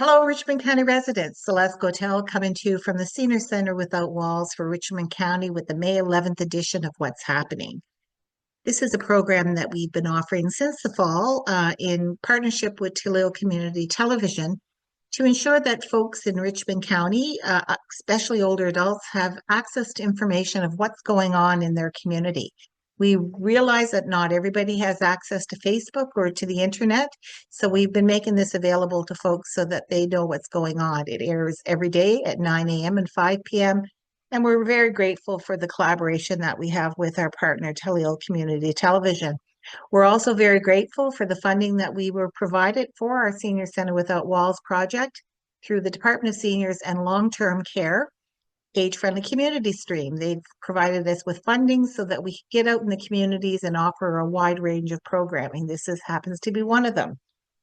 Hello, Richmond County residents. Celeste Gotell coming to you from the Senior Center Without Walls for Richmond County with the May 11th edition of What's Happening. This is a program that we've been offering since the fall in partnership with Toledo Community Television to ensure that folks in Richmond County, especially older adults, have access to information of what's going on in their community. We realize that not everybody has access to Facebook or to the internet, so we've been making this available to folks so that they know what's going on. It airs every day at 9 a.m. and 5 p.m. And we're very grateful for the collaboration that we have with our partner, Toledo Community Television. We're also very grateful for the funding that we were provided for our Senior Center Without Walls project through the Department of Seniors and Long-Term Care Age-Friendly Community Stream. They've provided us with funding so that we can get out in the communities and offer a wide range of programming. Happens to be one of them.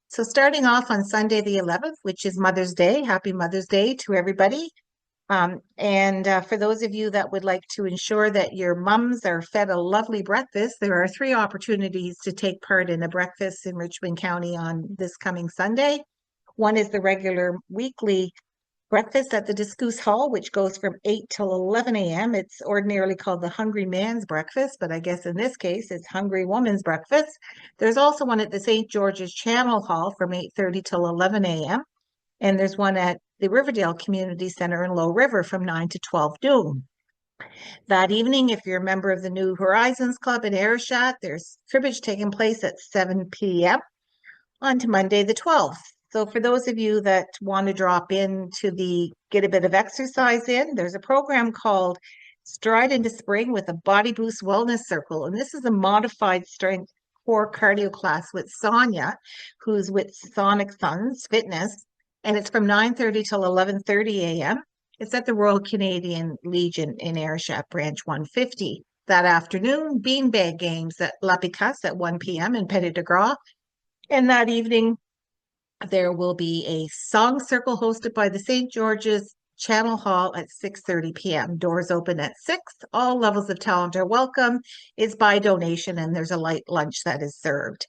So starting off on Sunday the 11th, which is Mother's Day, happy Mother's Day to everybody. For those of you that would like to ensure that your mums are fed a lovely breakfast, there are 3 opportunities to take part in a breakfast in Richmond County on this coming Sunday. One is the regular weekly breakfast at the Discourse Hall, which goes from 8 till 11 a.m. It's ordinarily called the Hungry Man's Breakfast, but I guess in this case, it's Hungry Woman's Breakfast. There's also one at the St. George's Channel Hall from 8:30 till 11 a.m. And there's one at the Riverdale Community Center in Low River from 9 to 12 noon. That evening, if you're a member of the New Horizons Club in Ayrshire, there's cribbage taking place at 7 p.m. on to Monday the 12th. So for those of you that want to drop in to get a bit of exercise in, there's a program called Stride into Spring with a Body Boost Wellness Circle. And this is a modified strength core cardio class with Sonia, who's with Sonic Suns Fitness. And it's from 9:30 till 11:30 a.m. It's at the Royal Canadian Legion in Ayrshire, Branch 150. That afternoon, beanbag games at La Picasse at 1 p.m. in Petit de Gras. And that evening, there will be a song circle hosted by the St. George's Channel Hall at 6:30 p.m. Doors open at 6. All levels of talent are welcome. It's by donation, and there's a light lunch that is served.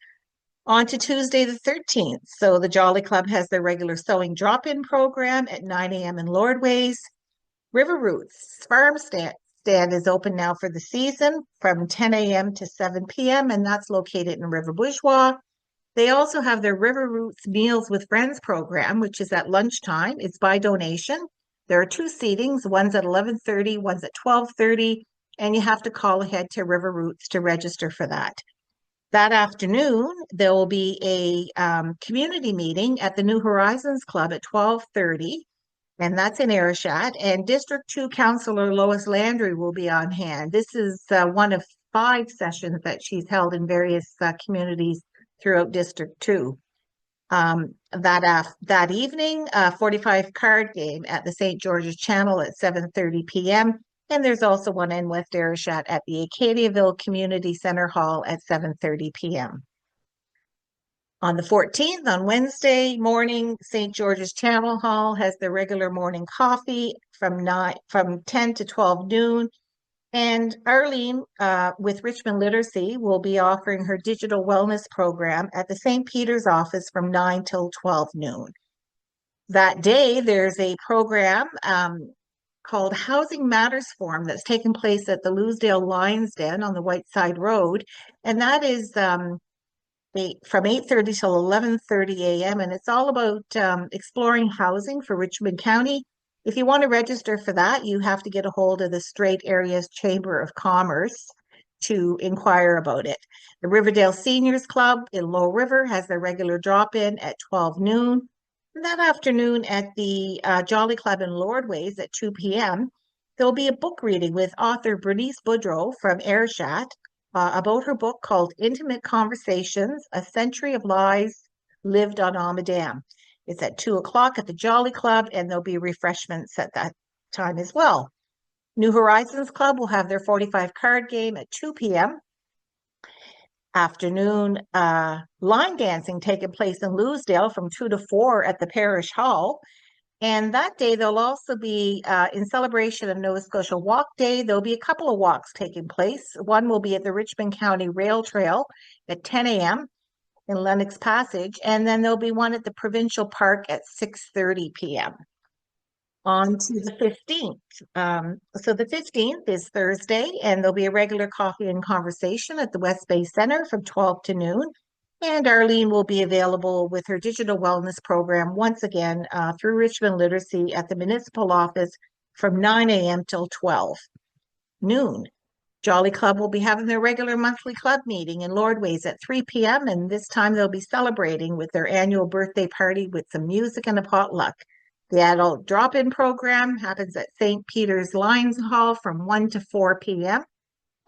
On to Tuesday the 13th. So the Jolly Club has their regular sewing drop-in program at 9 a.m. in Lordways. River Roots Farm stand is open now for the season from 10 a.m. to 7 p.m. and that's located in River Bourgeois. They also have their River Roots Meals with Friends program, which is at lunchtime. It's by donation. There are 2 seatings. One's at 11:30, one's at 12:30, and you have to call ahead to River Roots to register for that. That afternoon, there will be a community meeting at the New Horizons Club at 12:30, and that's in Ayrshire. And District 2 Councillor Lois Landry will be on hand. This is one of 5 sessions that she's held in various communities throughout District 2. That evening, 45 card game at the St. George's Channel at 7:30 p.m. And there's also one in West Ayrshire at the Acadiaville Community Center Hall at 7:30 p.m. On the 14th, on Wednesday morning, St. George's Channel Hall has the regular morning coffee from 10 to 12 noon. And Arlene, with Richmond Literacy, will be offering her digital wellness program at the St. Peter's office from 9 till 12 noon. That day, there's a program called Housing Matters Forum that's taking place at the Lewsdale Lions Den on the Whiteside Road. And that is from 8:30 till 11:30 a.m. And it's all about exploring housing for Richmond County. If you want to register for that, you have to get a hold of the Strait Areas Chamber of Commerce to inquire about it. The Riverdale Seniors Club in Low River has their regular drop-in at 12 noon. And that afternoon at the Jolly Club in Lordways at 2 p.m., there'll be a book reading with author Bernice Boudreau from Ayrshire about her book called Intimate Conversations, A Century of Lies Lived on Almadam. It's at 2 o'clock at the Jolly Club, and there'll be refreshments at that time as well. New Horizons Club will have their 45 card game at 2 p.m. Afternoon line dancing taking place in Lewsdale from 2 to 4 at the Parish Hall. And that day, there'll also be, in celebration of Nova Scotia Walk Day, there'll be a couple of walks taking place. One will be at the Richmond County Rail Trail at 10 a.m. in Lennox Passage, and then there'll be one at the Provincial Park at 6:30 p.m. On to the 15th. So the 15th is Thursday, and there'll be a regular coffee and conversation at the West Bay Center from 12 to noon. And Arlene will be available with her digital wellness program once again through Richmond Literacy at the municipal office from 9 a.m. till 12 noon. Jolly Club will be having their regular monthly club meeting in Lordways at 3 p.m. And this time they'll be celebrating with their annual birthday party with some music and a potluck. The adult drop-in program happens at St. Peter's Lions Hall from 1 to 4 p.m.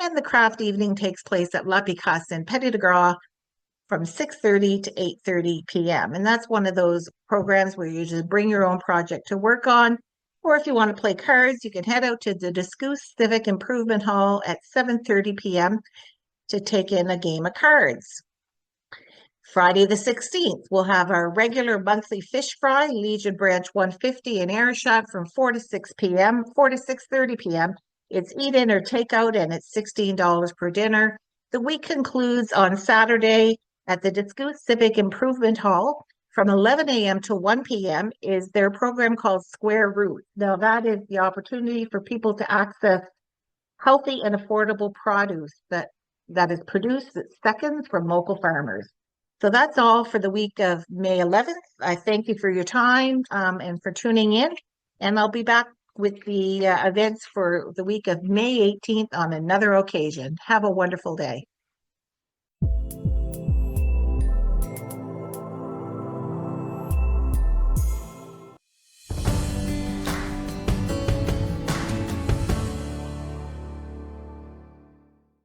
And the craft evening takes place at La Picasse in Petit de Gras from 6:30 to 8:30 p.m. And that's one of those programs where you just bring your own project to work on. Or if you want to play cards, you can head out to the Discouse Civic Improvement Hall at 7:30 p.m. to take in a game of cards. Friday the 16th, we'll have our regular monthly fish fry, Legion Branch 150 in Airshot from 4 to 6 p.m., 4 to 6:30 p.m. It's eat in or takeout, and it's $16 per dinner. The week concludes on Saturday at the Discouse Civic Improvement Hall from 11 a.m. to 1 p.m. is their program called Square Root. Now, that is the opportunity for people to access healthy and affordable produce that is produced seconds from local farmers. So that's all for the week of May 11th. I thank you for your time and for tuning in. And I'll be back with the events for the week of May 18th on another occasion. Have a wonderful day.